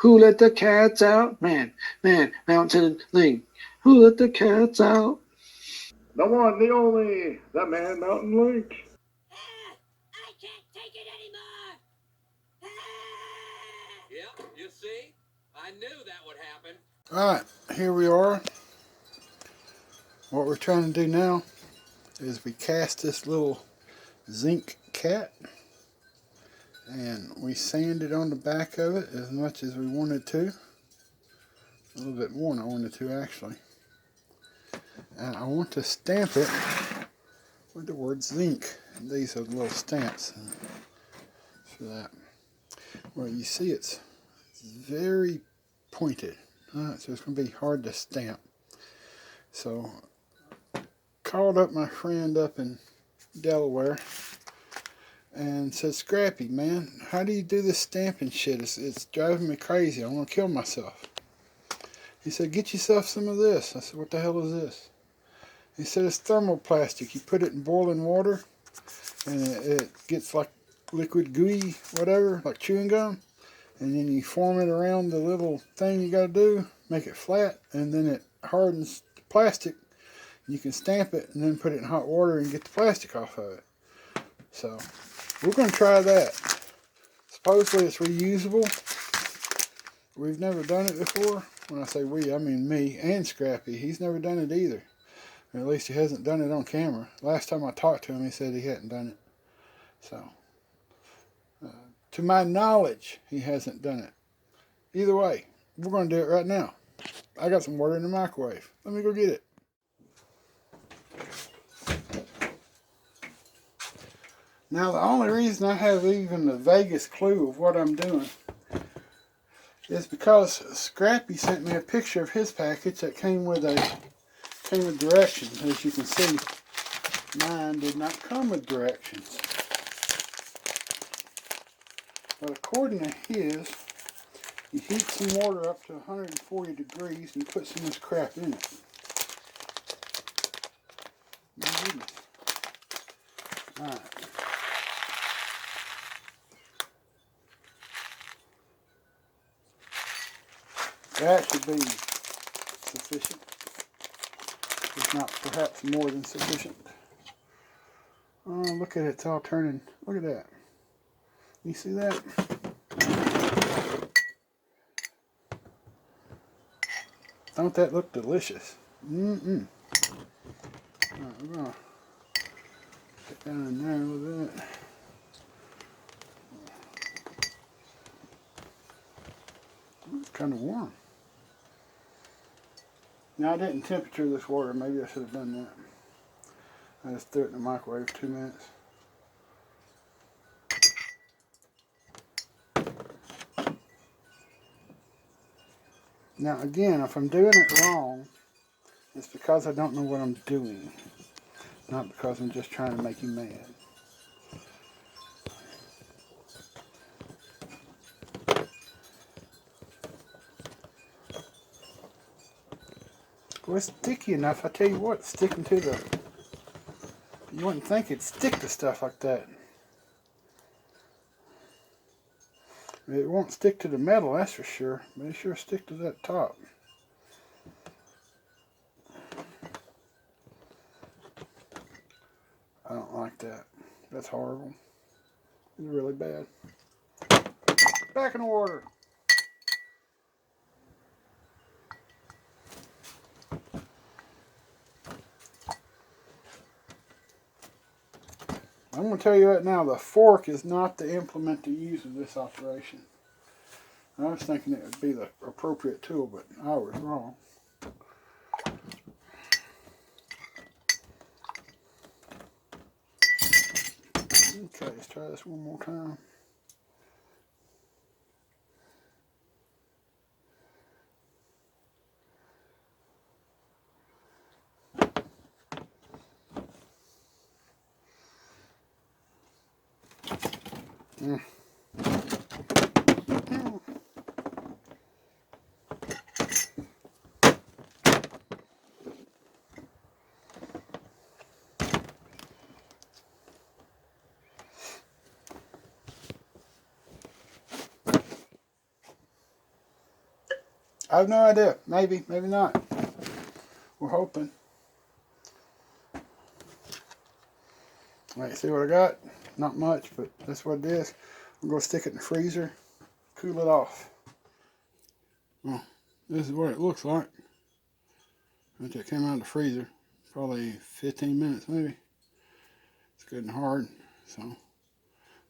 Who let the cats out? Man, man, mountain link. Who let the cats out? The one, the only, the Man Mountain Link. Ah, I can't take it anymore. Ah! Yep, you see? I knew that would happen. Alright, here we are. What we're trying to do now is we cast this little zinc cat and we sanded on the back of it as much as we wanted to. A little bit more than I wanted to actually. And I want to stamp it with the word zinc. And these are the little stamps for that. Well, you see it's very pointed. So it's going to be hard to stamp. So called up my friend up in Delaware and said, Scrappy, man, how do you do this stamping shit? It's driving me crazy. I want to kill myself. He said, get yourself some of this. I said, what the hell is this? He said, it's thermoplastic. You put it in boiling water and it gets like liquid gooey, whatever, like chewing gum. And then you form it around the little thing you got to do, make it flat, and then it hardens the plastic. You can stamp it and then put it in hot water and get the plastic off of it. So we're going to try that. Supposedly it's reusable. We've never done it before. When I say we, I mean me and Scrappy. He's never done it either. Or at least he hasn't done it on camera. Last time I talked to him, he said he hadn't done it. So, to my knowledge, he hasn't done it. Either way, we're going to do it right now. I got some water in the microwave. Let me go get it. Now, the only reason I have even the vaguest clue of what I'm doing is because Scrappy sent me a picture of his package that came with directions. As you can see, mine did not come with directions. But according to his, you heat some water up to 140 degrees and put some of this crap in it. My goodness. Alright. That should be sufficient. If not, perhaps more than sufficient. Oh, look at it. It's all turning. Look at that. You see that? Don't that look delicious? Mm-mm. Alright, we're going to get down in there a little bit. It's kind of warm. Now I didn't temperature this water. Maybe I should have done that. I just threw it in the microwave for 2 minutes. Now again, if I'm doing it wrong, it's because I don't know what I'm doing. Not because I'm just trying to make you mad. Well, it's sticky enough. I tell you what, sticking to the... You wouldn't think it'd stick to stuff like that. It won't stick to the metal, that's for sure. But it sure stick to that top. I don't like that. That's horrible. It's really bad. Back in the water. I'm going to tell you right now, the fork is not the implement to use in this operation. I was thinking it would be the appropriate tool, but I was wrong. Okay, let's try this one more time. Mm. I have no idea. Maybe, maybe not. We're hoping. Alright, see what I got? Not much, but that's what it is. I'm going to stick it in the freezer, cool it off. Well, this is what it looks like. Once it came out of the freezer, probably 15 minutes maybe. It's good and hard, so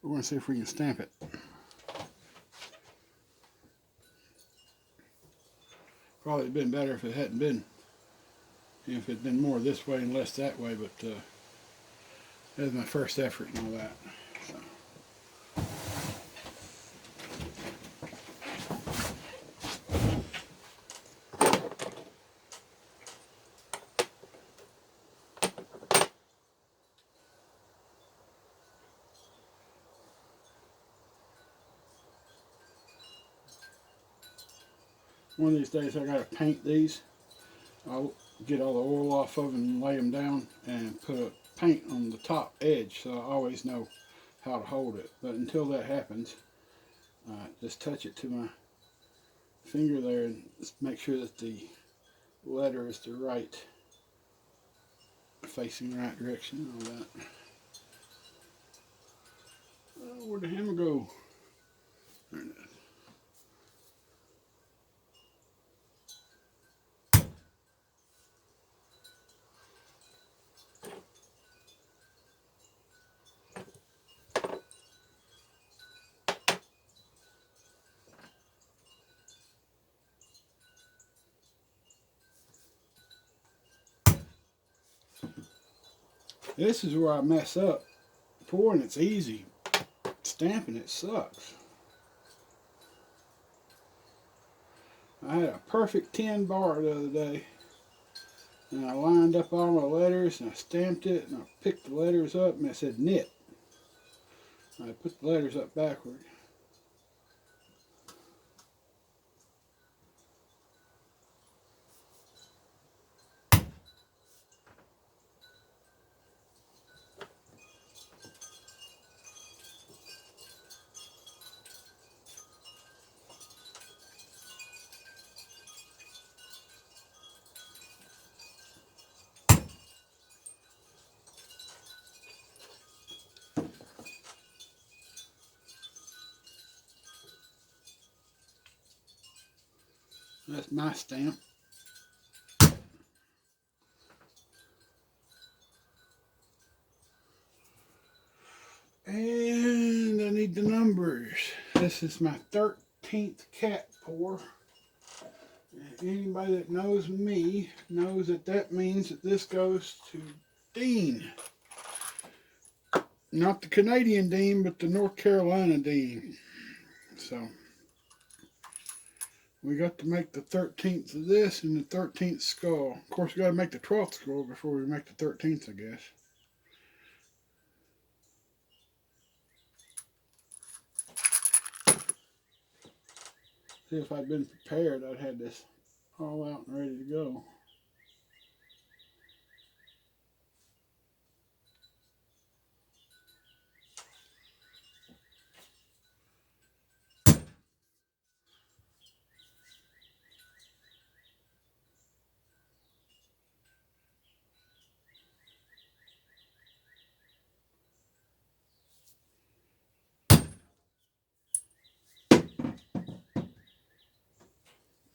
we're going to see if we can stamp it. Probably it'd been better if it hadn't been, if it'd been more this way and less that way, but that was my first effort and all that. So. One of these days I gotta paint these. I'll get all the oil off of them and lay them down and put a paint on the top edge so I always know how to hold it. But until that happens, just touch it to my finger there and just make sure that the letter is the right, facing the right direction and all that. Oh, where'd the hammer go? There it is. This is where I mess up. Pouring it's easy. Stamping it sucks. I had a perfect 10 bar the other day. And I lined up all my letters and I stamped it and I picked the letters up and it said knit. I put the letters up backward. That's my stamp. And I need the numbers. This is my 13th cat pour. And anybody that knows me knows that that means that this goes to Dean. Not the Canadian Dean, but the North Carolina Dean. So we got to make the 13th of this and the 13th skull. Of course, we got to make the 12th skull before we make the 13th, I guess. See, if I'd been prepared, I'd had this all out and ready to go.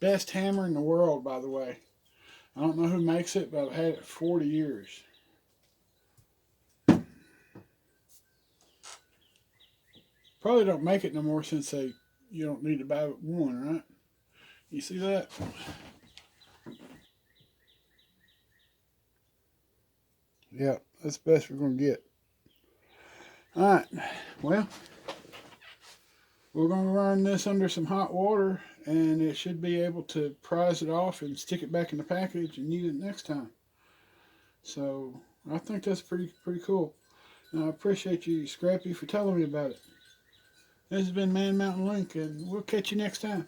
Best hammer in the world, by the way. I don't know who makes it, but I've had it for 40 years. Probably don't make it no more since you don't need to buy one, right? You see that? Yep, that's the best we're going to get. Alright, well, we're going to run this under some hot water and it should be able to prise it off and stick it back in the package and use it next time. So I think that's pretty cool. And I appreciate you, Scrappy, for telling me about it. This has been Man Mountain Link, and we'll catch you next time.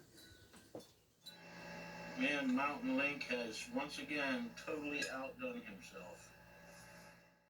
Man Mountain Link has once again totally outdone himself.